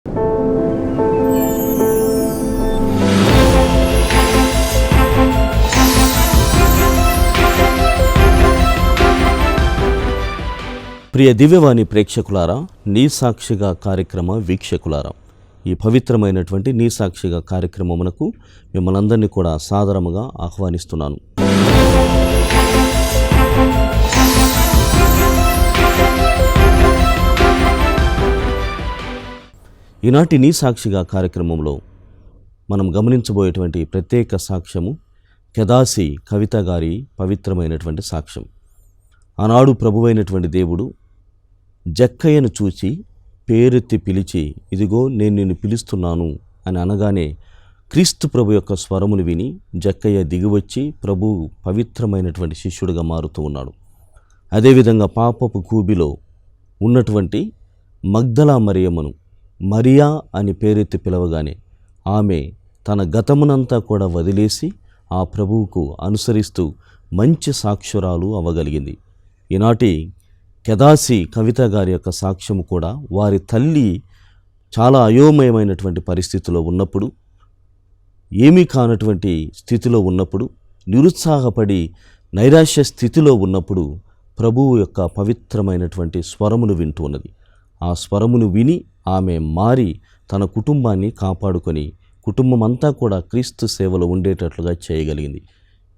ప్రియ దివ్యవాణి ప్రేక్షకులారా, నీ సాక్షిగా కార్యక్రమ వీక్షకులారా, ఈ పవిత్రమైనటువంటి నీ సాక్షిగా కార్యక్రమమునకు మిమ్మల్ని అందరినీ కూడా సాదరముగా ఆహ్వానిస్తున్నాను. ఈనాటి నీ సాక్షిగా కార్యక్రమంలో మనం గమనించబోయేటువంటి ప్రత్యేక సాక్ష్యము కెదాసి కవిత గారి పవిత్రమైనటువంటి సాక్ష్యం. ఆనాడు ప్రభువైనటువంటి దేవుడు జక్కయ్యను చూచి పేరెత్తి పిలిచి, ఇదిగో నేను నిన్ను పిలుస్తున్నాను అని అనగానే క్రీస్తు ప్రభు యొక్క స్వరమును విని జక్కయ్య దిగివచ్చి ప్రభు పవిత్రమైనటువంటి శిష్యుడిగా మారుతూ ఉన్నాడు. అదేవిధంగా పాపపు కూబిలో ఉన్నటువంటి మగ్దలా మరియమ్మను మరియా అని పేరెత్తి పిలవగానే ఆమె తన గతమునంతా కూడా వదిలేసి ఆ ప్రభువుకు అనుసరిస్తూ మంచి సాక్షురాలు అవ్వగలిగింది. ఈనాటి కెదాసి కవిత గారి యొక్క సాక్ష్యము కూడా వారి తల్లి చాలా అయోమయమైనటువంటి పరిస్థితిలో ఉన్నప్పుడు, ఏమీ కానటువంటి స్థితిలో ఉన్నప్పుడు, నిరుత్సాహపడి నైరాశ్య స్థితిలో ఉన్నప్పుడు ప్రభువు యొక్క పవిత్రమైనటువంటి స్వరమును వింటూ ఉన్నది. ఆ స్వరమును విని ఆమె మారి తన కుటుంబాన్ని కాపాడుకొని కుటుంబం అంతా కూడా క్రీస్తు సేవలో ఉండేటట్లుగా చేయగలిగింది.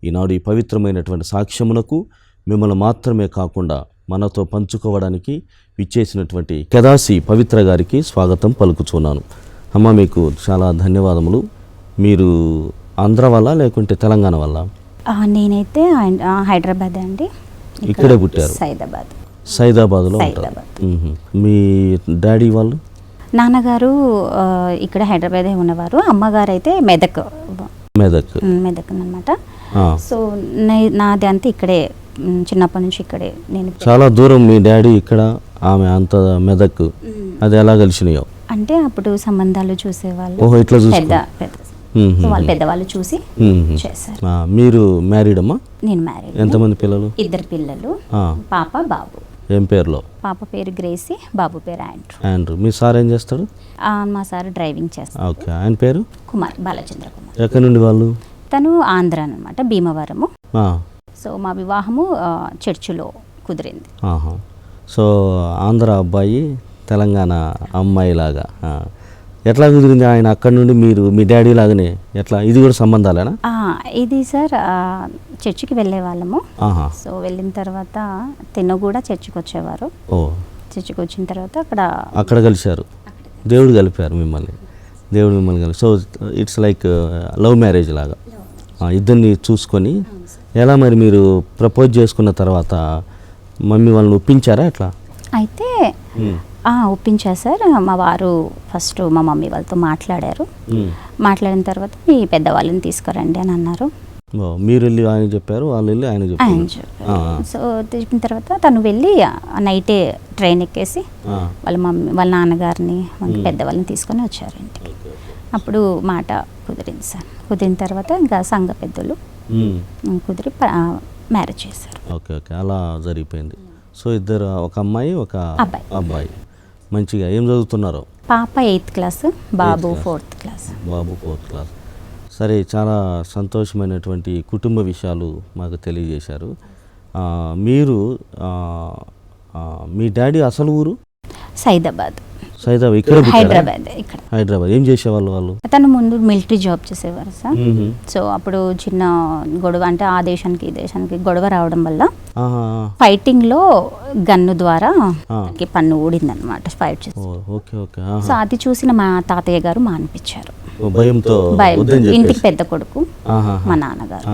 ఈనాడు ఈ పవిత్రమైనటువంటి సాక్ష్యమునకు మిమ్మల్ని మాత్రమే కాకుండా మనతో పంచుకోవడానికి విచ్చేసినటువంటి కెదాసి పవిత్ర గారికి స్వాగతం పలుకుచున్నాను. అమ్మ, మీకు చాలా ధన్యవాదములు. మీరు ఆంధ్ర వల్ల లేకుంటే తెలంగాణ వల్ల? నేనైతే హైదరాబాద్ అండి. ఇక్కడే పుట్టారు? సైదాబాద్లో ఉంటారు. మీ డాడీ వాళ్ళు? నాన్నగారు ఇక్కడ హైదరాబాదే ఉన్నవారు, అమ్మగారు అయితే మెదక్ అన్నమాట. సో నాది అంతా ఇక్కడే, చిన్నప్పటి నుంచి ఇక్కడే. నేను చాలా దూరం మీ డాడీ ఇక్కడ, ఆమె అంత మెదక్. అది ఎలా కలిసినాయో? అంటే అప్పుడు సంబంధాలు చూసేవాళ్ళు, ఇట్లా వాళ్ళు పెద్దవాళ్ళు చూసి చేశారు. మీరు మ్యారీడ్ అమ్మా? నేను మ్యారీడ్. ఎంతమంది పిల్లలు? 2 పిల్లలు, పాప బాబు. ఏం పేర్లో? పాప పేరు గ్రేసీ, బాబు పేరు ఆండ్రూ. మీ సార్ ఏం చేస్తాడు? మా సార్ డ్రైవింగ్ చేస్తారు. ఓకే. ఆయన పేరు? కుమార్, బాలచంద్ర కుమార్. ఎక్కడి నుండి వాళ్ళు? తను ఆంధ్ర అనమాట, భీమవరము. సో మా వివాహము చర్చిలో కుదిరింది. సో ఆంధ్ర అబ్బాయి తెలంగాణ అమ్మాయి లాగా ఎట్లా కుదిరింది? ఆయన అక్కడ నుండి మీరు మీ డాడీ లాగానే ఎట్లా? ఇది కూడా సంబంధాలేనా? ఇది సార్ చర్చికి వెళ్ళే వాళ్ళము. సో వెళ్ళిన తర్వాత తిను కూడా చర్చికి వచ్చేవారు. చర్చికి వచ్చిన తర్వాత అక్కడ కలిశారు, దేవుడు కలిపారు మిమ్మల్ని, దేవుడు మిమ్మల్ని కలిపి. So it's like love marriage లాగా ఇద్దరిని చూసుకొని. ఎలా మరి మీరు ప్రపోజ్ చేసుకున్న తర్వాత మమ్మీ వాళ్ళని ఒప్పించారా ఎట్లా? అయితే ఒప్పించారు సార్. మా వారు ఫస్ట్ మా మమ్మీ వాళ్ళతో మాట్లాడారు. మాట్లాడిన తర్వాత మీ పెద్దవాళ్ళని తీసుకురండి అని అన్నారు. మీరు వెళ్ళి ఆయన చెప్పారు, వాళ్ళు వెళ్ళి ఆయన చెప్పారు. సో చెప్పిన తర్వాత తను వెళ్ళి నైటే ట్రైన్ ఎక్కేసి వాళ్ళ మమ్మీ వాళ్ళ నాన్నగారిని పెద్దవాళ్ళని తీసుకొని వచ్చారు ఇంటికి. అప్పుడు మాట కుదిరింది సార్. కుదిరిన తర్వాత ఇంకా సంఘ పెద్దలు కుదిరి మ్యారేజ్ చేశారు. ఓకే. అలా జరిగిపోయింది. సో ఇద్దరు, ఒక అమ్మాయి ఒక అబ్బాయి. మంచిగా ఏం చదువుతున్నారు? పాప 8th క్లాస్, బాబు 4th క్లాస్. సరే, చాలా సంతోషమైనటువంటి కుటుంబ విషయాలు మాకు తెలియజేశారు. మీరు మీ డాడీ అసలు ఊరు? సైదాబాద్. ఇక్కడ హైదరాబాద్. ఏం చేసేవాళ్ళు వాళ్ళు? తను ముందు మిలిటరీ జాబ్ చేసేవారు సార్. సో అప్పుడు చిన్న గొడవ, అంటే ఆ దేశానికి ఈ దేశానికి గొడవ రావడం వల్ల ఫైటింగ్ లో గన్ను ద్వారా పన్ను ఊడింది అనమాట, ఫైట్ చేసి. సో అది చూసిన మా తాతయ్య గారు మానిపించారు. ఇంటికి పెద్ద కొడుకు మా నాన్నగారు.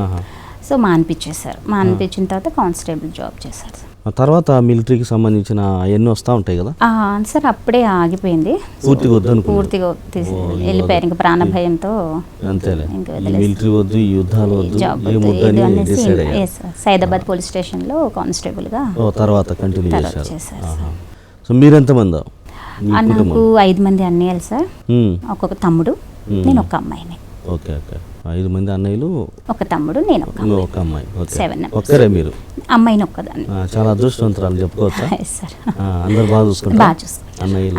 సో మానిపించేశారు. మానిపించిన తర్వాత కానిస్టేబుల్ జాబ్ చేశారు. తర్వాత మిలిటరీకి సంబంధించిన అవన్నీ వస్తూ ఉంటాయి కదా సార్? అప్పుడే ఆగిపోయింది, పూర్తిగా వెళ్ళిపోయారు. ఇంకా ప్రాణ భయంతో మిలిటరీ వద్దు, యుద్ధాలు వద్దు, సైదాబాద్ పోలీస్ స్టేషన్ లో కానిస్టేబుల్ గా తర్వాత కంటిన్యూ చేశారు. సో మీరెంతమంది? నాకు 5 మంది అన్నయ్యలు సార్, ఒక్కొక్క తమ్ముడు, నేను ఒక అమ్మాయిని. ఓకే. 5 మంది అన్నయ్యలు, ఒక తమ్ముడు, నేను ఒక అమ్మాయి. ఓకే. 7 ఒక్కరే మీరు? అమ్మాయిని ఒక్కదాన్ని. చాలా అదృష్టవంతురాలు చెప్పుకోవచ్చా? సార్ అందరు బాగా చూసుకుంటారు? బాగా చూసుకుంటారు.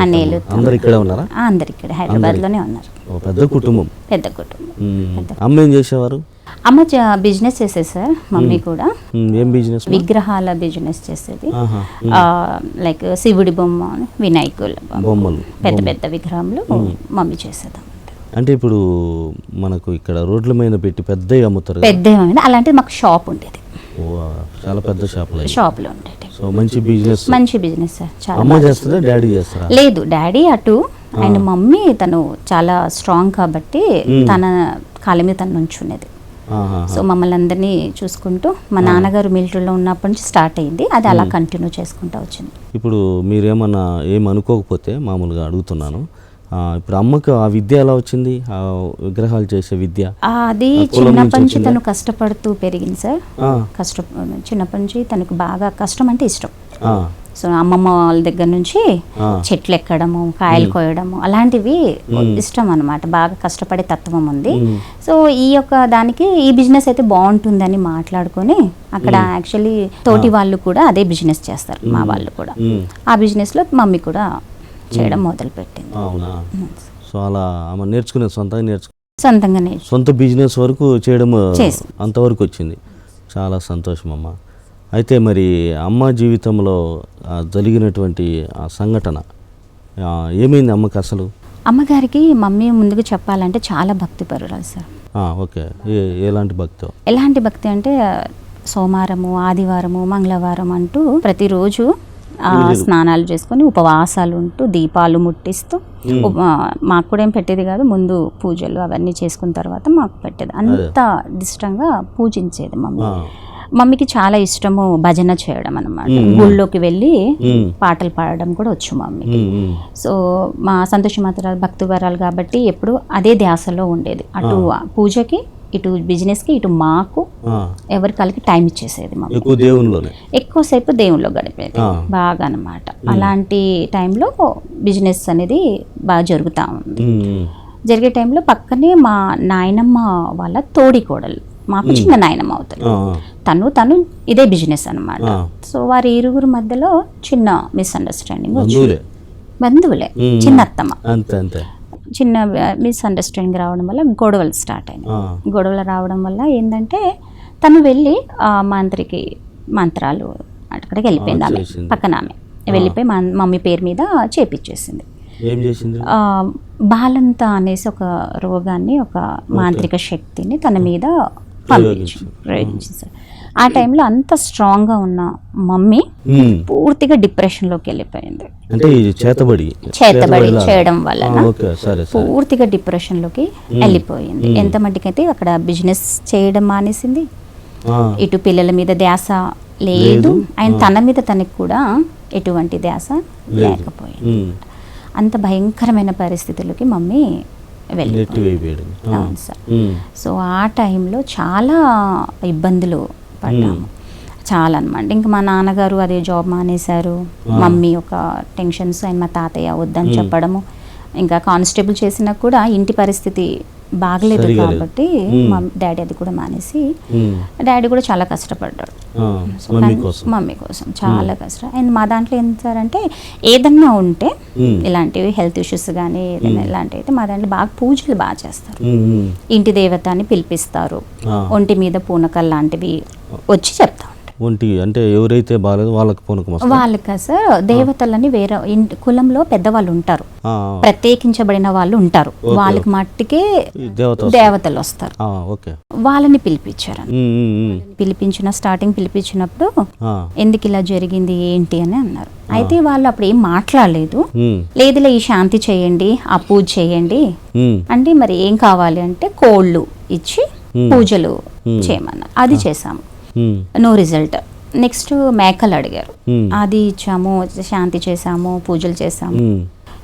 అన్నయ్యలు అందరు ఇక్కడే ఉన్నారా? అందరు ఇక్కడ హైదరాబాద్లోనే ఉన్నారు. పెద్ద కుటుంబం. పెద్ద కుటుంబం. అమ్మ ఏం చేసేవారు? అమ్మ బిజినెస్ చేసేది సార్. మమ్మీ కూడా ఏం బిజినెస్? విగ్రహాల బిజినెస్ చేసేది. లైక్ శివుడి బొమ్మ, వినాయకుల బొమ్మలు, పెద్ద పెద్ద విగ్రహంలో మమ్మీ చేసేది. అంటే ఇప్పుడు మనకు ఇక్కడ రోడ్ల మీద పెట్టి పెద్దవి అమ్ముతారు. పెద్దవి అలాంటిది మాకు షాప్ ఉండేది. చాలా పెద్ద షాప్లో ఉండేది. సో మంచి బిజినెస్. మంచి బిజినెస్ సార్. చాలా. అమ్మ చేస్తారా, డాడీ చేస్తారా? లేదు, డాడీ అటు అండ్ మమ్మీ తను చాలా స్ట్రాంగ్ కాబట్టి తన కాళ్ళ మీద తను నుంచునేది. సో మమ్మల్ని అందరినీ చూసుకుంటూ మా నాన్నగారు మిలిటరీలో ఉన్నప్పటి నుంచి స్టార్ట్ అయింది. అది అలా కంటిన్యూ చేసుకుంటూ వచ్చింది. ఇప్పుడు మీరేమన్నా ఏమనుకోకపోతే మామూలుగా అడుగుతున్నాను, ఇప్పుడు అమ్మకు ఆ విద్య ఎలా వచ్చింది? ఆ విగ్రహాలు చేసే విద్య అది చిన్నప్పటి నుంచి తను కష్టపడుతూ పెరిగింది సార్. చిన్నప్పటి నుంచి తనకు బాగా కష్టం అంటే ఇష్టం. సో అమ్మమ్మ వాళ్ళ దగ్గర నుంచి చెట్లు ఎక్కడము, కాయలు కోయడము అలాంటివి ఇష్టం అన్నమాట. బాగా కష్టపడే తత్వం ఉంది. సో ఈ యొక్క దానికి ఈ బిజినెస్ అయితే బాగుంటుందని మాట్లాడుకొని అక్కడ యాక్చువల్లీ తోటి వాళ్ళు కూడా అదే బిజినెస్ చేస్తారు, మా వాళ్ళు కూడా. ఆ బిజినెస్లో మమ్మీ కూడా చేయడం మొదలు పెట్టింది. అవునా? సో అలా ఆమె నేర్చుకునేది, సొంతంగా సొంత బిజినెస్ వరకు చేయడం అంతవరకు వచ్చింది. చాలా సంతోషం అమ్మ. అయితే మరి అమ్మ జీవితంలో జరిగినటువంటి ఆ సంఘటన ఏమైంది అమ్మకి అసలు? అమ్మగారికి మమ్మీ ముందుకు చెప్పాలంటే చాలా భక్తి పరురాలు సార్. ఓకే. ఎలాంటి భక్తి? ఎలాంటి భక్తి అంటే సోమవారము, ఆదివారము, మంగళవారం అంటూ ప్రతిరోజు స్నానాలు చేసుకొని ఉపవాసాలు ఉంటూ దీపాలు ముట్టిస్తూ, మాకు కూడా ఏం పెట్టేది కాదు, ముందు పూజలు అవన్నీ చేసుకున్న తర్వాత మాకు పెట్టేది. అంత ఇష్టంగా పూజించేది మమ్మీ. మమ్మీకి చాలా ఇష్టము భజన చేయడం అన్నమాట. గుళ్ళోకి వెళ్ళి పాటలు పాడడం కూడా వచ్చు మమ్మీకి. సో మా సంతోషమాతరాలు భక్తివరాలు కాబట్టి ఎప్పుడు అదే ధ్యాసలో ఉండేది. అటు పూజకి, ఇటు బిజినెస్కి, ఇటు మాకు ఎవరి కాళ్ళకి టైం ఇచ్చేసేది మమ్మీ. ఎక్కువసేపు దేవుళ్ళలో గడిపేది బాగా అన్నమాట. అలాంటి టైంలో బిజినెస్ అనేది బాగా జరుగుతూ ఉంది. జరిగే టైంలో పక్కనే మా నాయనమ్మ వాళ్ళ తోడి కోడలు, మాకు చిన్న నాయనమ్మ అవుతుంది, తను ఇదే బిజినెస్ అన్నమాట. సో వారి ఇరుగురు మధ్యలో చిన్న మిస్అండర్స్టాండింగ్ వచ్చింది. బంధువులే, చిన్న అత్తమ్మ, చిన్న మిస్అండర్స్టాండింగ్ రావడం వల్ల గొడవలు స్టార్ట్ అయినాయి. గొడవలు రావడం వల్ల ఏంటంటే తను వెళ్ళి మంత్రాలు అక్కడికి వెళ్ళిపోయింది. ఆమె పక్కన ఆమె వెళ్ళిపోయి మమ్మీ పేరు మీద చేపించేసింది. బాలంత అనేసి ఒక రోగాన్ని, ఒక మాంత్రిక శక్తిని తన మీద ప్రయోగించింది. ఆ టైంలో అంత స్ట్రాంగ్గా ఉన్న మమ్మీ పూర్తిగా డిప్రెషన్లోకి వెళ్ళిపోయింది. చేతబడి చేయడం వల్ల పూర్తిగా డిప్రెషన్లోకి వెళ్ళిపోయింది. ఎంత మట్టికైతే అక్కడ బిజినెస్ చేయడం మానేసింది, ఇటు పిల్లల మీద ధ్యాస లేదు, ఆయన తన మీద తనకి కూడా ఎటువంటి ధ్యాస లేకపోయింది. అంత భయంకరమైన పరిస్థితులకి మమ్మీ వెళ్ళిపోయింది. అవును సార్. సో ఆ టైంలో చాలా ఇబ్బందులు పడ్డాము, చాలా అనమాట. ఇంకా మా నాన్నగారు అదే జాబ్ మానేశారు, మమ్మీ ఒక టెన్షన్స్, అండ్ మా తాతయ్య వద్దని చెప్పడము. ఇంకా కానిస్టేబుల్ చేసినా కూడా ఇంటి పరిస్థితి బాగలేదు కాబట్టి మా డాడీ అది కూడా మానేసి, డాడీ కూడా చాలా కష్టపడ్డాడు మమ్మీ కోసం, చాలా కష్టం. అండ్ మా దాంట్లో ఏం సార్ అంటే ఏదన్నా ఉంటే ఇలాంటివి హెల్త్ ఇష్యూస్ కానీ ఏదైనా ఇలాంటివి అయితే మా దాంట్లో బాగా పూజలు బాగా చేస్తారు. ఇంటి దేవతని పిలిపిస్తారు, ఒంటి మీద పూనకలు లాంటివి వచ్చి చెప్తాం. ఒంటి అంటే ఎవరైతే బాగాలేదు వాళ్ళకి పూనకం వస్తుంది. వాళ్ళకి సార్ దేవతలని వేరే కులంలో పెద్దవాళ్ళు ఉంటారు, ప్రత్యేకించబడిన వాళ్ళు ఉంటారు, వాళ్ళకి మట్టికే దేవతలు వస్తారు. వాళ్ళని పిలిపించారు. స్టార్టింగ్ పిలిపించినప్పుడు ఎందుకు ఇలా జరిగింది ఏంటి అని అన్నారు. అయితే వాళ్ళు అప్పుడు ఏం మాట్లాడలేదు. లేదులే ఈ శాంతి చేయండి, ఆ పూజ చేయండి అంటే మరి ఏం కావాలి అంటే కోళ్ళు ఇచ్చి పూజలు చేయమన్నారు. అది చేసాము, నో రిజల్ట్. నెక్స్ట్ మేకలు అడిగారు, అది ఇచ్చాము, శాంతి చేసాము, పూజలు చేసాము,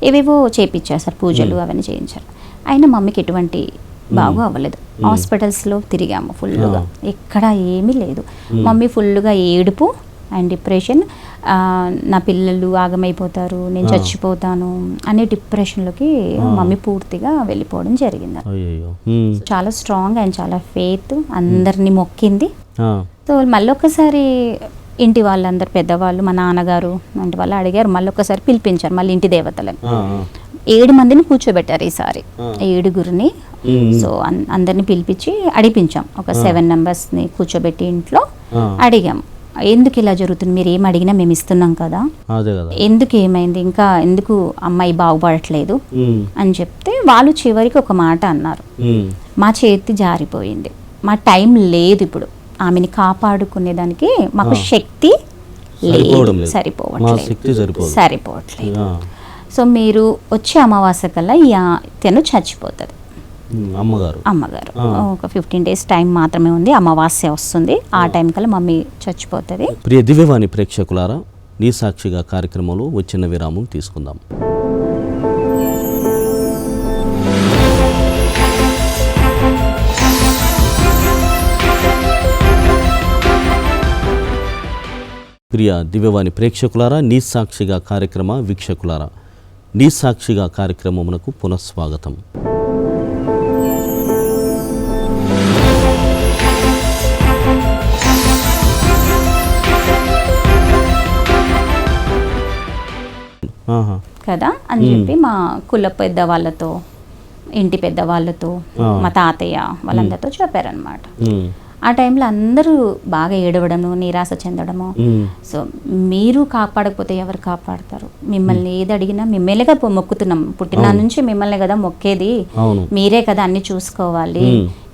ఏవేవో చేపించారు సార్, పూజలు అవన్నీ చేయించారు. అయినా మమ్మీకి ఎటువంటి బాగా అవ్వలేదు. హాస్పిటల్స్లో తిరిగాము ఫుల్గా, ఎక్కడ ఏమీ లేదు. మమ్మీ ఫుల్గా ఏడుపు, అండ్ డిప్రెషన్, నా పిల్లలు ఆగమైపోతారు, నేను చచ్చిపోతాను అనే డిప్రెషన్లోకి మమ్మీ పూర్తిగా వెళ్ళిపోవడం జరిగింది. చాలా స్ట్రాంగ్ అండ్ చాలా ఫెయిత్, అందరినీ మొక్కింది. సో మళ్ళీ ఒకసారి ఇంటి వాళ్ళందరు పెద్దవాళ్ళు, మా నాన్నగారు అంటే వాళ్ళు అడిగారు, మళ్ళీ ఒకసారి పిలిపించారు మళ్ళీ ఇంటి దేవతలని. 7 మందిని కూర్చోబెట్టారు ఈసారి, 7గురిని. సో అందరిని పిలిపించి అడిపించాం, ఒక 7 మెంబర్స్ని కూర్చోబెట్టి ఇంట్లో అడిగాం, ఎందుకు ఇలా జరుగుతుంది, మీరు ఏం అడిగినా మేము ఇస్తున్నాం కదా, ఎందుకు ఏమైంది, ఇంకా ఎందుకు అమ్మాయి బాగుపడట్లేదు అని చెప్తే వాళ్ళు చివరికి ఒక మాట అన్నారు, మా చేతి జారిపోయింది, మా టైం లేదు ఇప్పుడు ఆమెని కాపాడుకునేదానికి, మాకు శక్తి లేదు, సరిపోవట్లేదు. సో మీరు వచ్చే అమావాస్య కల్లా తను చచ్చిపోతుంది. అమ్మగారు ఒక 15 days టైం మాత్రమే ఉంది, అమావాస్య వస్తుంది, ఆ టైం కల్లా మమ్మీ చచ్చిపోతుంది. ప్రియ దివ్యవాణి ప్రేక్షకులారా, నీ సాక్షిగా కార్యక్రమంలో వచ్చిన విరామం తీసుకుందాం. ప్రియ దివ్యవాణి ప్రేక్షకులారా, నీ సాక్షిగా కార్యక్రమ వీక్షకులారా, నీ సాక్షిగా కార్యక్రమమునకు పునఃస్వాగతం. కదా అని చెప్పి మా కుల పెద్ద వాళ్ళతో, ఇంటి పెద్ద వాళ్ళతో, మా తాతయ్య వాళ్ళందరితో చెప్పారనమాట. ఆ టైంలో అందరూ బాగా ఏడవడము, నిరాశ చెందడము. సో మీరు కాపాడకపోతే ఎవరు కాపాడతారు, మిమ్మల్ని ఏది అడిగినా మిమ్మల్నే కదా మొక్కుతున్నాం, పుట్టిన నుంచి మిమ్మల్ని కదా మొక్కేది, మీరే కదా అన్ని చూసుకోవాలి,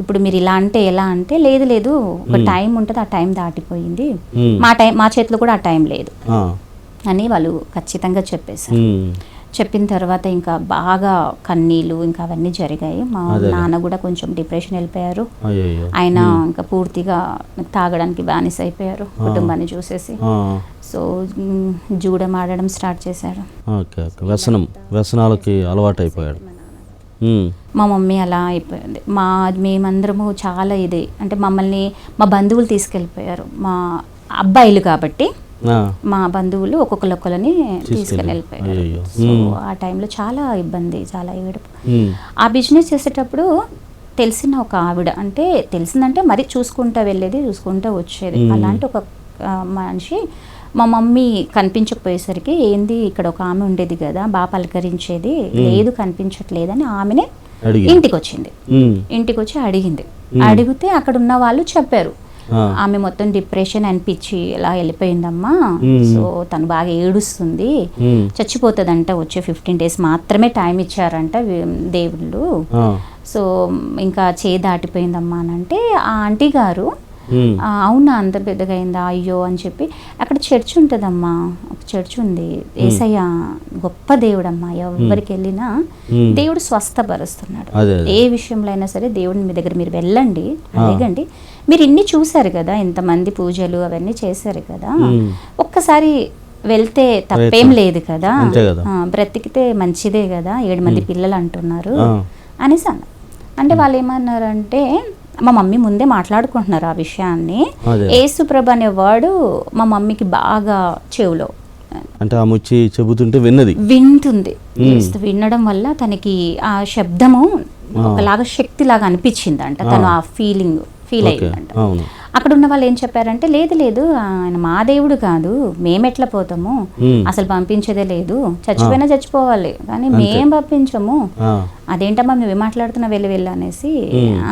ఇప్పుడు మీరు ఇలా అంటే ఎలా అంటే, లేదు ఒక టైం ఉంటుంది, ఆ టైం దాటిపోయింది, మా చేతిలో కూడా ఆ టైం లేదు అని వాళ్ళు ఖచ్చితంగా చెప్పేశారు. చెప్పిన తర్వాత ఇంకా బాగా కన్నీళ్ళు ఇంకా అవన్నీ జరిగాయి. మా నాన్న కూడా కొంచెం డిప్రెషన్ వెళ్ళిపోయారు, ఆయన ఇంకా పూర్తిగా తాగడానికి బానిస అయిపోయారు కుటుంబాన్ని చూసేసి. సో జూడం ఆడడం స్టార్ట్ చేశారు, వ్యసనాలకి అలవాటు అయిపోయాడు. మా మమ్మీ అలా అయిపోయింది. మేమందరము చాలా ఇది అంటే మమ్మల్ని మా బంధువులు తీసుకెళ్ళిపోయారు, మా అబ్బాయిలు కాబట్టి మా బంధువులు ఒక్కొక్కరిని తీసుకుని వెళ్ళిపోయారు. సో ఆ టైంలో చాలా ఇబ్బంది, చాలా ఏడుపు. ఆ బిజినెస్ చేసేటప్పుడు తెలిసిన ఒక ఆవిడ, అంటే తెలిసిందంటే మరి చూసుకుంటూ వెళ్ళేది, చూసుకుంటూ వచ్చేది, అలాంటి ఒక మనిషి మా మమ్మీ కనిపించకపోయేసరికి, ఏంది ఇక్కడ ఒక ఆమె ఉండేది కదా బాగా పలకరించేది, లేదు కనిపించట్లేదని ఆమెనే ఇంటికి వచ్చింది. ఇంటికి వచ్చి అడిగితే అక్కడ ఉన్న వాళ్ళు చెప్పారు, ఆమె మొత్తం డిప్రెషన్ అనిపించి ఇలా వెళ్ళిపోయిందమ్మా, సో తను బాగా ఏడుస్తుంది, చచ్చిపోతుందంట, వచ్చే 15 days మాత్రమే టైం ఇచ్చారంట దేవుళ్ళు, సో ఇంకా దాటిపోయిందమ్మా అని అంటే, ఆ ఆంటీ గారు అవునా అంత పెద్దగా అయిందా, అయ్యో అని చెప్పి, అక్కడ చర్చ్ ఉంటుందమ్మా, ఒక చర్చ్ ఉంది, యేసయ్య గొప్ప దేవుడమ్మా, ఎవరికి వెళ్ళినా దేవుడు స్వస్థపరుస్తున్నాడు, ఏ విషయంలో అయినా సరే దేవుడిని మీ దగ్గర మీరు వెళ్ళండి, అడగండి, మీరు ఇన్ని చూసారు కదా, ఇంతమంది పూజలు అవన్నీ చేశారు కదా, ఒక్కసారి వెళ్తే తప్పేం లేదు కదా, బ్రతికితే మంచిదే కదా, 7 మంది పిల్లలు అంటున్నారు అనేసి అన్నారు. అంటే వాళ్ళు ఏమన్నారంటే, మా మమ్మీ ముందే మాట్లాడుకుంటున్నారు ఆ విషయాన్ని, యేసుప్రభు అనే వర్డ్ మా మమ్మీకి బాగా చెవులో, అంటే ఆమె వచ్చి చెబుతుంటే వింటుంది, వినడం వల్ల తనకి ఆ శబ్దము ఒకలాగా శక్తి లాగా అనిపించిందంట, తను ఆ ఫీల్ అయిందంట. అక్కడ ఉన్న వాళ్ళు ఏం చెప్పారంటే, లేదు ఆయన మా దేవుడు కాదు, మేమెట్లా పోతాము, అసలు పంపించేదే లేదు, చచ్చిపోయినా చచ్చిపోవాలి కానీ మేం పంపించము, అదేంటమ్మా నువ్వు మాట్లాడుతున్నా వెళ్ళి అనేసి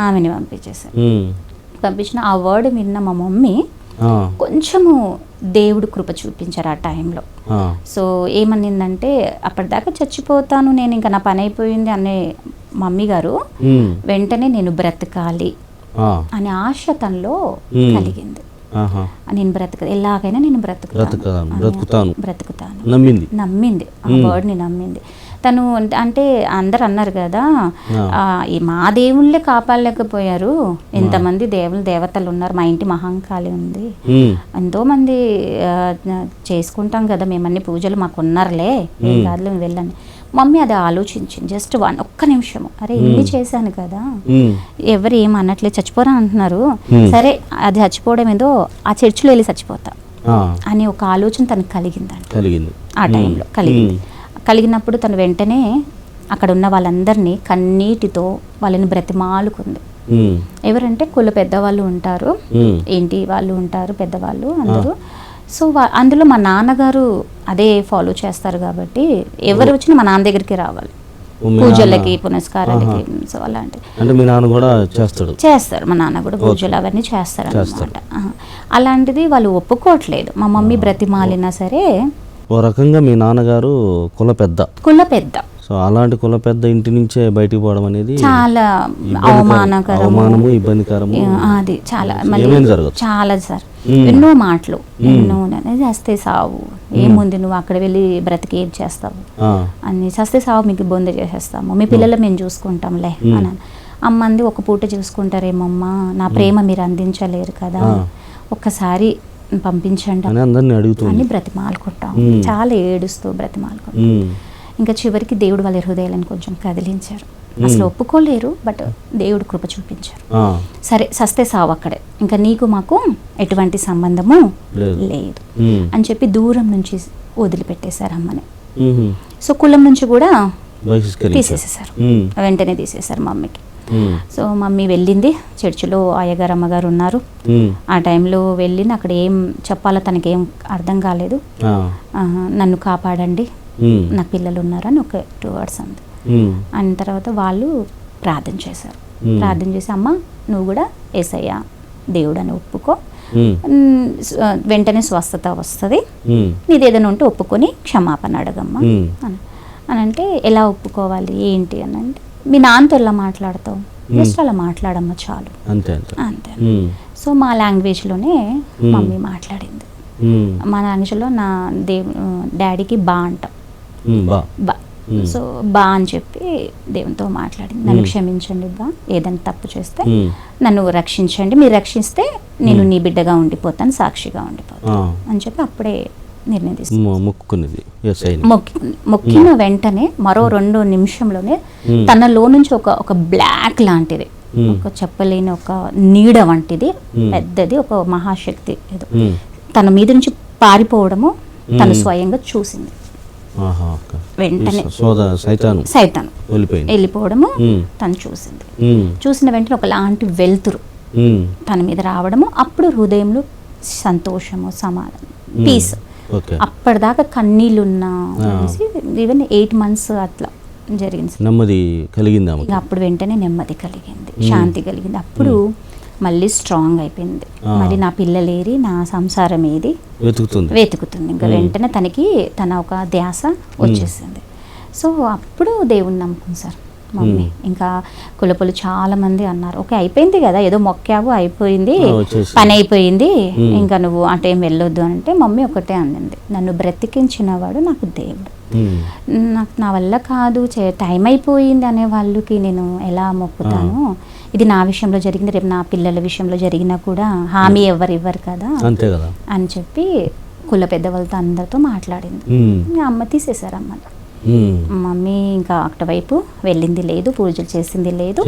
ఆమెని పంపించిన ఆ వర్డ్ విన్న మా మమ్మీ కొంచెము దేవుడు కృప చూపించారు ఆ టైంలో. సో ఏమనిందంటే, అప్పటిదాకా చచ్చిపోతాను నేను, ఇంకా నా పని అయిపోయింది అనే మమ్మీ గారు వెంటనే నేను బ్రతకాలి అనే ఆశ తనలో కలిగింది. నేను ఎలాగైనా నేను బ్రతుకుతాను నమ్మింది, ఆ వర్డ్ని నమ్మింది తను. అంటే అందరు అన్నారు కదా, మా దేవుళ్ళే కాపాడలేకపోయారు, ఎంతమంది దేవతలు ఉన్నారు, మా ఇంటి మహంకాళి ఉంది, ఎంతో మంది చేసుకుంటాం కదా మేమన్ని పూజలు, మాకు ఉన్నారులే, ఏం కాదులే వెళ్ళండి. మమ్మీ అది ఆలోచించింది జస్ట్ ఒక్క నిమిషము, అరే ఇన్ని చేశాను కదా, ఎవరు ఏం అనట్లేదు, చచ్చిపోరా అంటున్నారు, సరే అది చచ్చిపోవడం ఏదో ఆ చర్చిలో వెళ్ళి చచ్చిపోతా అని ఒక ఆలోచన తనకు కలిగిందంట. కలిగింది ఆ టైంలో కలిగినప్పుడు తను వెంటనే అక్కడ ఉన్న వాళ్ళందరినీ కన్నీటితో వాళ్ళని బ్రతిమాలుకుంది. ఎవరంటే కుల పెద్దవాళ్ళు ఉంటారు, ఏంటి వాళ్ళు ఉంటారు పెద్దవాళ్ళు అందరూ. సో అందులో మా నాన్నగారు అదే ఫాలో చేస్తారు కాబట్టి ఎవరు వచ్చినా మా నాన్న దగ్గరికి రావాలి, పూజలకి పునస్కారాలకి. సో అలాంటి అంటే మీ నాన్న కూడా చేస్తారు, మా నాన్న కూడా పూజలు అవన్నీ చేస్తారు అనమాట. అలాంటిది వాళ్ళు ఒప్పుకోవట్లేదు. మా మమ్మీ బ్రతిమాలినా సరే. ఓ రకంగా మీ నాన్నగారు కుల పెద్ద, సో అలాంటి కుల పెద్ద ఇంటి నుంచే బయటికి పోవడం అనేది చాలా అవమానకరము, ఇబ్బందికరము. అది చాలా చాలా సార్. ఎన్నో మాటలు, ఎన్నో చస్తే సావు, ఏముంది నువ్వు అక్కడ వెళ్ళి బ్రతికి ఏం చేస్తావు అని, చస్తే సావు మీకు బొంద చేసేస్తాము, మీ పిల్లలు మేము చూసుకుంటాంలే అని. అమ్మంది ఒక పూట చూసుకుంటారేమమ్మా, నా ప్రేమ మీరు అందించలేరు కదా, ఒక్కసారి పంపించండి అని బ్రతిమాలుకుంటాం. చాలా ఏడుస్తూ బ్రతిమాలుకుంటాం. ఇంకా చివరికి దేవుడు వాళ్ళ హృదయాలను కొంచెం కదిలించారు. అసలు ఒప్పుకోలేరు, బట్ దేవుడు కృప చూపించారు. సరే సస్తే సావు అక్కడే, ఇంకా నీకు మాకు ఎటువంటి సంబంధము లేదు అని చెప్పి దూరం నుంచి వదిలిపెట్టేశారు అమ్మని. సో కులం నుంచి కూడా తీసేసేసారు, వెంటనే తీసేశారు మమ్మీకి. సో మమ్మీ వెళ్ళింది, చర్చిలో అయ్యగారు అమ్మగారు ఉన్నారు. ఆ టైంలో వెళ్ళింది. అక్కడ ఏం చెప్పాలో తనకేం అర్థం కాలేదు. నన్ను కాపాడండి, నా పిల్లలు ఉన్నారని ఒక 2 words అంది. అన్న తర్వాత వాళ్ళు ప్రార్థన చేశారు. ప్రార్థన చేసి అమ్మ నువ్వు కూడా యేసయ్య దేవుడు అని ఒప్పుకో, వెంటనే స్వస్థత వస్తుంది, నీది ఏదైనా ఉంటే ఒప్పుకొని క్షమాపణ అడగమ్మా అని అంటే, ఎలా ఒప్పుకోవాలి ఏంటి అని అంటే, మీ నాన్నతో ఎలా మాట్లాడతావు, జస్ట్ అలా మాట్లాడమ్మా చాలు అంతే. సో మా లాంగ్వేజ్లోనే మమ్మీ మాట్లాడింది. మా లాంగ్వేజ్లో నా డాడీకి బా అంటాం, బా. సో బా అని చెప్పి దేవునితో మాట్లాడింది. నన్ను క్షమించండి బా, ఏదైనా తప్పు చేస్తే నన్ను రక్షించండి, మీరు రక్షిస్తే నేను నీ బిడ్డగా ఉండిపోతాను, సాక్షిగా ఉండిపోతాను అని చెప్పి అప్పుడే నిర్ణయం తీసుకున్నది. మొక్కిన వెంటనే మరో 2 నిమిషంలోనే తనలో నుంచి ఒక బ్లాక్ లాంటిది, ఒక చెప్పలేని ఒక నీడ వంటిది పెద్దది, ఒక మహాశక్తి ఏదో తన మీద నుంచి పారిపోవడము తను స్వయంగా చూసింది. వెంటనే సైతాను వెళ్ళిపోవడము తను చూసింది. చూసిన వెంటనే ఒకలాంటి వెలుతురు తన మీద రావడము, అప్పుడు హృదయంలో సంతోషము, సమాధానం, పీస్. అప్పటిదాకా కన్నీళ్ళున్నా ఈవెన్ 8 months అట్లా జరిగింది. నెమ్మది కలిగింది, అప్పుడు వెంటనే నెమ్మది కలిగింది, శాంతి కలిగింది. అప్పుడు మళ్ళీ స్ట్రాంగ్ అయిపోయింది. మరి నా పిల్లలేరి, నా సంసారం ఏది వెతుకుతుంది. ఇంకా వెంటనే తనకి తన ఒక ధ్యాస వచ్చేసింది. సో అప్పుడు దేవుణ్ణి నమ్ముకుంది సార్ మమ్మీ. ఇంకా కులపులు చాలా మంది అన్నారు, ఓకే అయిపోయింది కదా, ఏదో మొక్కావు అయిపోయింది, పని అయిపోయింది, ఇంకా నువ్వు ఆ టైం వెళ్ళొద్దు అంటే మమ్మీ ఒకటే అంది, నన్ను బ్రతికించిన వాడు నాకు దేవుడు, నాకు నా వల్ల కాదు, టైం అయిపోయింది అనే వాళ్ళకి నేను ఎలా మొక్కుతాను, ఇది నా విషయంలో జరిగింది, రేపు నా పిల్లల విషయంలో జరిగినా కూడా హామీ ఎవరు ఇవ్వరు కదా అని చెప్పి కుల పెద్దవాళ్ళతో అందరితో మాట్లాడింది. అమ్మ తీసేశారు అమ్మ. మమ్మీ ఇంకా అటువైపు వెళ్ళింది లేదు, పూజలు చేసింది లేదు,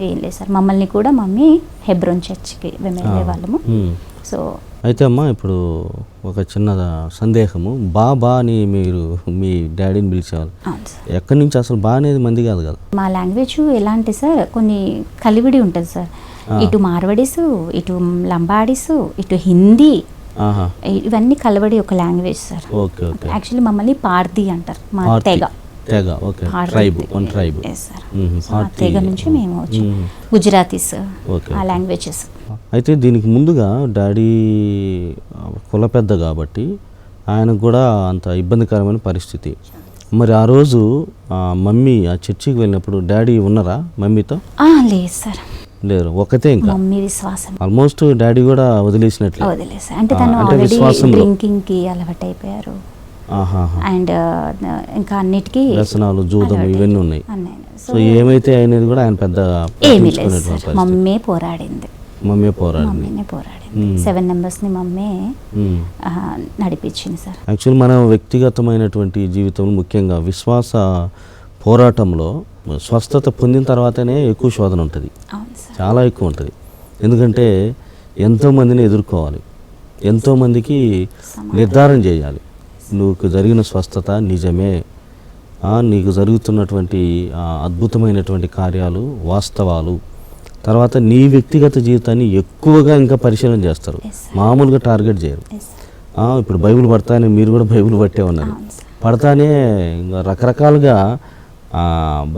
ఏం లేదు సార్. మమ్మల్ని కూడా మమ్మీ హెబ్రోన్ చర్చ్కి వెళ్ళే వాళ్ళము. సో అయితే అమ్మా ఇప్పుడు ఒక చిన్న సందేహము, బా అని మీరు మీ డాడీని పిలిచేవాళ్ళు, ఎక్కడి నుంచి అసలు బా అనేది మంది కాదు కదా. మా లాంగ్వేజ్ ఎలాంటి సార్, కొన్ని కలివిడి ఉంటుంది సార్, ఇటు మార్వడీసు, ఇటు లంబాడీసు, ఇటు హిందీ, ఇవన్నీ కలవడి ఒక లాంగ్వేజ్ సార్. యాక్చువల్లీ మమ్మల్ని పార్దీ అంటారు, మా తెగ తెగ నుంచి మేము వచ్చి గుజరాతీస్ ఆ లాంగ్వేజెస్. అయితే దీనికి ముందుగా డాడీ కుల పెద్ద కాబట్టి ఆయనకు కూడా అంత ఇబ్బందికరమైన పరిస్థితి. మరి ఆ రోజు మమ్మీ ఆ చర్చికి వెళ్ళినప్పుడు డాడీ ఉన్నారా మమ్మీతో? లేదు సార్, లేరు, ఒకతే. ఇంకా మమ్మీ విశ్వాసం ఆల్మోస్ట్ డాడీ కూడా వదిలేసినట్లే. అంటే తను ఆల్రెడీ డ్రింకింగ్ కి అలవాటు అయిపోయారు, అండ్ ఇంకా అన్నిటికీ వ్యసనాలు, జూదం ఇవన్నీ ఉన్నాయి. సో ఏమైతే అయినది కూడా ఆయన పెద్ద ఏమీ లేదు సార్. మమ్మీ పోరాడింది. 7 members ని మమ్మీ నడిపించింది సార్. యాక్చువల్లీ మన వ్యక్తిగతమైనటువంటి జీవితంలో ముఖ్యంగా విశ్వాస పోరాటంలో స్వస్థత పొందిన తర్వాతనే ఎక్కువ శోధన ఉంటుంది, చాలా ఎక్కువ ఉంటుంది. ఎందుకంటే ఎంతోమందిని ఎదుర్కోవాలి, ఎంతోమందికి నిర్ధారణ చేయాలి. నువ్వు జరిగిన స్వస్థత నిజమే, నీకు జరుగుతున్నటువంటి అద్భుతమైనటువంటి కార్యాలు వాస్తవాలు. తర్వాత నీ వ్యక్తిగత జీవితాన్ని ఎక్కువగా ఇంకా పరిశీలన చేస్తారు, మామూలుగా టార్గెట్ చేయరు. ఇప్పుడు బైబిల్ పడతానే మీరు కూడా బైబిల్ పట్టే ఉన్నారు, పడతానే ఇంకా రకరకాలుగా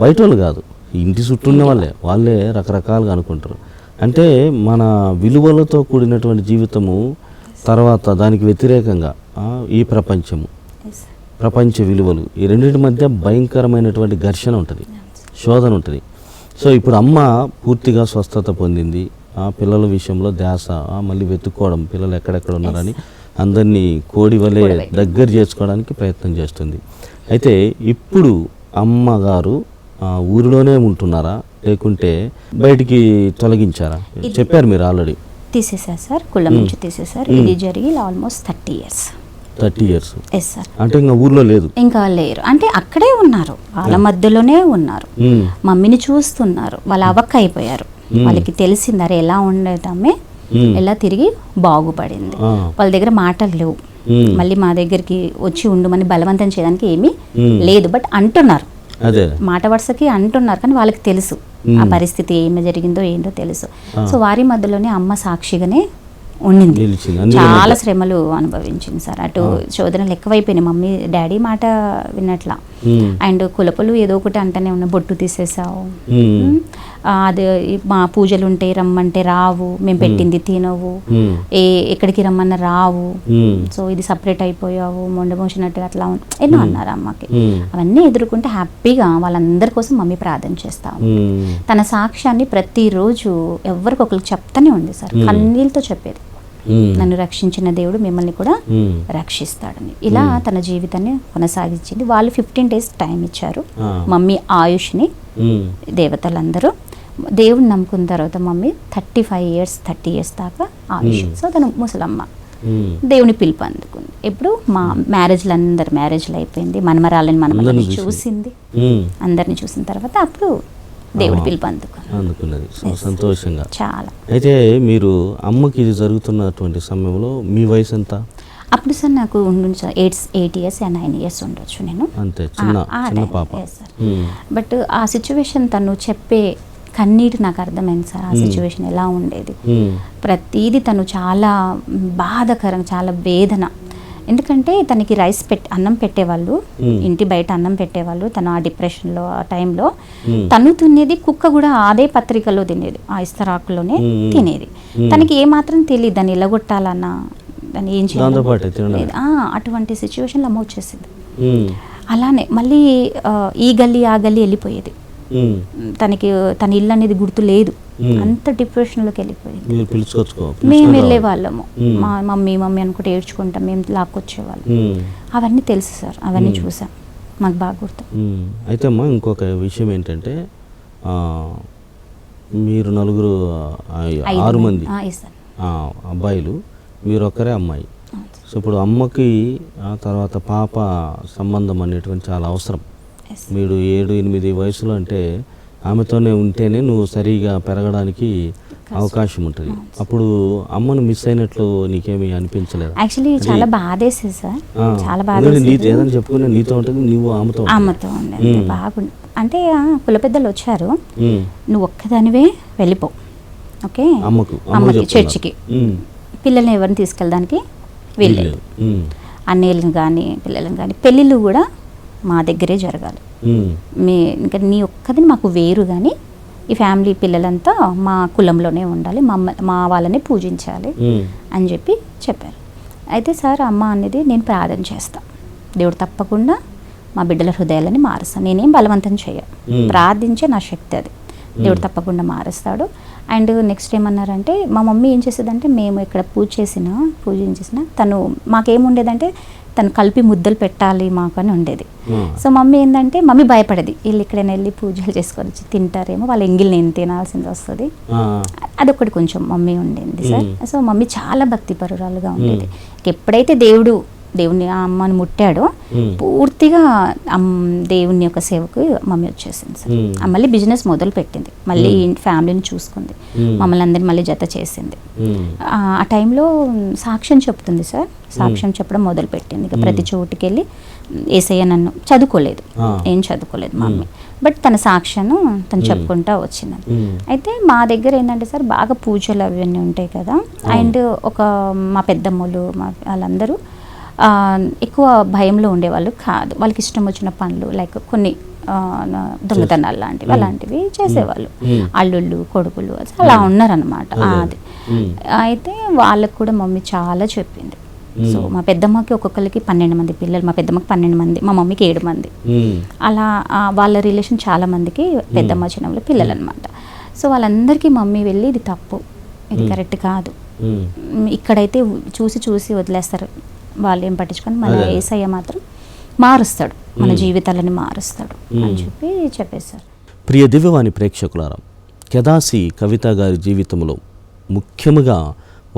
బయట వాళ్ళు కాదు, ఇంటి చుట్టూ ఉన్న వాళ్ళే రకరకాలుగా అనుకుంటారు. అంటే మన విలువలతో కూడినటువంటి జీవితము, తర్వాత దానికి వ్యతిరేకంగా ఈ ప్రపంచము, ప్రపంచ విలువలు, ఈ రెండింటి మధ్య భయంకరమైనటువంటి ఘర్షణ ఉంటుంది, శోధన ఉంటుంది. సో ఇప్పుడు అమ్మ పూర్తిగా స్వస్థత పొందింది, పిల్లల విషయంలో ధ్యాస, మళ్ళీ వెతుక్కోవడం, పిల్లలు ఎక్కడెక్కడ ఉన్నారని అందరినీ కోడి వలె దగ్గర చేసుకోవడానికి ప్రయత్నం చేస్తుంది. అయితే ఇప్పుడు అమ్మగారు ఊరిలోనే ఉంటున్నారా, లేకుంటే బయటికి తొలగించారా? చెప్పారు మీరు ఆల్రెడీ. తీసేశారు సార్, కులం నుంచి తీసేశారు. ఇది జరిగి almost 30 years. 30 years. Yes sir. అంటే ఇంకా ఊర్లో లేదు, ఇంకా లేరు. అంటే అక్కడే ఉన్నారు, వాళ్ళ మధ్యలోనే ఉన్నారు, మమ్మీని చూస్తున్నారు. వాళ్ళ అవక్క అయిపోయారు, వాళ్ళకి తెలిసిందరే ఎలా ఉండేదమ్మే, ఎలా తిరిగి బాగుపడింది. వాళ్ళ దగ్గర మాటలు లేవు, మళ్ళీ మా దగ్గరికి వచ్చి ఉండమని బలవంతం చేయడానికి ఏమీ లేదు. బట్ అంటున్నారు, మాట వరుసకి అంటున్నారు, కానీ వాళ్ళకి తెలుసు ఆ పరిస్థితి ఏమి జరిగిందో ఏంటో తెలుసు. సో వారి మధ్యలోనే అమ్మ సాక్షిగానే ఉండింది, చాలా శ్రమలు అనుభవించింది సార్. అటు శోధనలు ఎక్కువైపోయినాయి, మమ్మీ డాడీ మాట విన్నట్లా. అండ్ కులపలు ఏదో ఒకటి అంటేనే ఉన్న, బొట్టు తీసేసావు, అది మా పూజలు ఉంటే రమ్మంటే రావు, మేము పెట్టింది తినవు, ఎక్కడికి రమ్మన్న రావు, సో ఇది సపరేట్ అయిపోయావు, మొండమోసినట్టుగా అట్లా ఎన్నో అన్నారు అమ్మకి. అవన్నీ ఎదుర్కొంటే హ్యాపీగా వాళ్ళందరి కోసం మమ్మీ ప్రార్థన చేస్తాము. తన సాక్ష్యాన్ని ప్రతిరోజు ఎవరికొకరికి చెప్తానే ఉంది సార్, కన్నీళ్ళతో చెప్పేది, నన్ను రక్షించిన దేవుడు మిమ్మల్ని కూడా రక్షిస్తాడని. ఇలా తన జీవితాన్ని కొనసాగించింది. వాళ్ళు 15 days టైం ఇచ్చారు మమ్మీ ఆయుష్ని. దేవతలందరూ దేవుని నమ్ముకున్న తర్వాత మమ్మీ 30 years దాకా ఆయుష్. సో తను ముసలమ్మ, దేవుని పిలుపు అందుకుంది. ఇప్పుడు మా మ్యారేజ్లు అయిపోయింది, మనమరాలని చూసింది, అందరిని చూసిన తర్వాత అప్పుడు దేవుడి పిలుపు అందుకున్నది. సంతోషంగా చాలా. అయితే మీరు అమ్మకి ఇది జరుగుతున్నటువంటి సమయంలో మీ వయసు ఎంత అప్పుడు? సార్ నాకు 8 years and 9 years ఉండొచ్చు నేను, అంతే, చిన్న పాప. బట్ ఆ సిచ్యువేషన్ తను చెప్పే కన్నీటి నాకు అర్థమైంది సార్, ఆ సిచ్యువేషన్ ఎలా ఉండేది. ప్రతిదీ తను చాలా బాధకరం, చాలా వేదన. ఎందుకంటే తనకి అన్నం పెట్టేవాళ్ళు, ఇంటి బయట అన్నం పెట్టేవాళ్ళు. తను ఆ డిప్రెషన్లో, ఆ టైంలో తను తినేది, కుక్క కూడా అదే పత్రికలో తినేది, ఆ ఇస్తరాకులోనే తినేది. తనకి ఏమాత్రం తెలియదు దాన్ని ఎలగొట్టాలన్నా, దాన్ని ఏం చేయాలి, అటువంటి సిచ్యువేషన్లో అమ్మ వచ్చేసింది. అలానే మళ్ళీ ఈ గల్లీ ఆ గల్లీ వెళ్ళిపోయేది. తనకి తన ఇల్లు అనేది గుర్తు లేదు, అంత డిప్రెషన్లోకి వెళ్ళిపోయింది. మేము వెళ్ళే వాళ్ళము, మా మమ్మీ అనుకుంటే ఏడ్చుకుంటాం, మేము లాక్కొచ్చేవాళ్ళం. అవన్నీ తెలుసు సార్, అవన్నీ చూసాం, మాకు బాగా గుర్తు. అయితే అమ్మా ఇంకొక విషయం ఏంటంటే, మీరు 6 మంది అబ్బాయిలు, మీరు ఒక్కరే అమ్మాయి. సో ఇప్పుడు అమ్మకి తర్వాత పాప సంబంధం అనేటువంటి చాలా అవసరం. మీరు 7-8 వయసులో అంటే ఆమెతోనే ఉంటేనే నువ్వు సరిగా పెరగడానికి అవకాశం ఉంటుంది. అప్పుడు అమ్మను మిస్ అయినట్లు నీకేమీ అనిపించలేదు? యాక్చువల్లీ చాలా బాధేసేది సార్, చాలా బాధ. నీతో ఏదైనా చెప్పుకునే నీతో ఉంటుంది, నువ్వు అమ్మతో ఉండేది బాగుంది. అంటే కుల పెద్దలు వచ్చారు, నువ్వు ఒక్కదానివే వెళ్ళిపో, ఓకే, అమ్మకి చర్చికి, పిల్లల్ని ఎవరిని తీసుకెళ్ళడానికి వెళ్ళలేదు. అన్నయ్యలను కానీ పిల్లలను కానీ పెళ్ళిళ్ళు కూడా మా దగ్గరే జరగాలి, ఇంకా నీ ఒక్కదిని మాకు వేరు, కానీ ఈ ఫ్యామిలీ పిల్లలంతా మా కులంలోనే ఉండాలి, మా వాళ్ళని పూజించాలి అని చెప్పారు. అయితే సార్ అమ్మ అనేది, నేను ప్రార్థన చేస్తాను, దేవుడు తప్పకుండా మా బిడ్డల హృదయాలని మారుస్తాను, నేనేం బలవంతం ప్రార్థించే నా శక్తి అది, దేవుడు తప్పకుండా మారుస్తాడు. అండ్ నెక్స్ట్ ఏమన్నారంటే, మా మమ్మీ ఏం చేసేదంటే, మేము ఇక్కడ పూజించేసిన తను మాకేముండేదంటే, తను కలిపి ముద్దలు పెట్టాలి మాకు అని ఉండేది. సో మమ్మీ ఏంటంటే, మమ్మీ భయపడేది, వీళ్ళు ఎక్కడైనా వెళ్ళి పూజలు చేసుకొని వచ్చి తింటారేమో, వాళ్ళ ఎంగిల్ నేను తినాల్సింది వస్తుంది, అదొకటి కొంచెం మమ్మీ ఉండేది సార్. సో మమ్మీ చాలా భక్తిపరురాలుగా ఉండేది. ఎప్పుడైతే దేవుడు దేవుని ఆ అమ్మని ముట్టాడో పూర్తిగా దేవుని యొక్క సేవకు మమ్మీ వచ్చేసింది సార్. మళ్ళీ బిజినెస్ మొదలు పెట్టింది, మళ్ళీ ఫ్యామిలీని చూసుకుంది, మమ్మల్ని అందరిని మళ్ళీ జత చేసింది. ఆ టైంలో సాక్ష్యం చెప్తుంది సార్, సాక్ష్యం చెప్పడం మొదలు పెట్టింది. ఇక ప్రతి చోటుకి వెళ్ళి యేసయ్య నన్ను చదువుకోలేదు, ఏం చదువుకోలేదు మమ్మీ, బట్ తన సాక్ష్యాన్ని తను చెప్పుకుంటా వచ్చింది. అయితే మా దగ్గర ఏంటంటే సార్ బాగా పూజలు అవన్నీ ఉంటాయి కదా, అండ్ మా పెద్దమ్మలు వాళ్ళందరూ ఎక్కువ భయంలో ఉండేవాళ్ళు కాదు. వాళ్ళకి ఇష్టం వచ్చిన పనులు లైక్ కొన్ని దొంగతనాలు లాంటివి అలాంటివి చేసేవాళ్ళు, అల్లుళ్ళు కొడుకులు అలా ఉన్నారనమాట. అది అయితే వాళ్ళకు కూడా మమ్మీ చాలా చెప్పింది. సో మా పెద్దమ్మకి ఒక్కొక్కరికి 12 మంది పిల్లలు, మా పెద్దమ్మకి 12 మంది, మా మమ్మీకి 7 మంది. అలా వాళ్ళ రిలేషన్ చాలా మందికి పెద్దమ్మ చిన్నమ్మలు పిల్లలు అనమాట. సో వాళ్ళందరికీ మమ్మీ వెళ్ళి ఇది తప్పు, ఇది కరెక్ట్ కాదు, ఇక్కడైతే చూసి వదిలేస్తారు, వాళ్ళు ఏం పట్టించుకొని మన యేసయ్య మాత్రం మారుస్తాడు, మన జీవితాలని మారుస్తాడు అని చెప్పేశారు. ప్రియ దివ్యవాణి ప్రేక్షకులారా, కెదాసి కవిత గారి జీవితంలో ముఖ్యముగా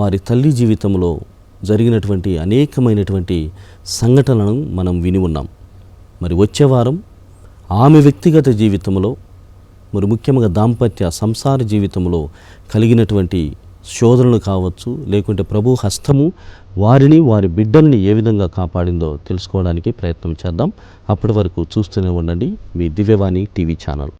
వారి తల్లి జీవితంలో జరిగినటువంటి అనేకమైనటువంటి సంఘటనలను మనం విని ఉన్నాం. మరి వచ్చే వారం ఆమె వ్యక్తిగత జీవితంలో, మరి ముఖ్యంగా దాంపత్య సంసార జీవితంలో కలిగినటువంటి శోధనలు కావచ్చు, లేకుంటే ప్రభు హస్తము వారిని వారి బిడ్డల్ని ఏ విధంగా కాపాడిందో తెలుసుకోవడానికి ప్రయత్నం చేద్దాం. అప్పటి వరకు చూస్తూనే ఉండండి మీ దివ్యవాణి టీవీ ఛానల్.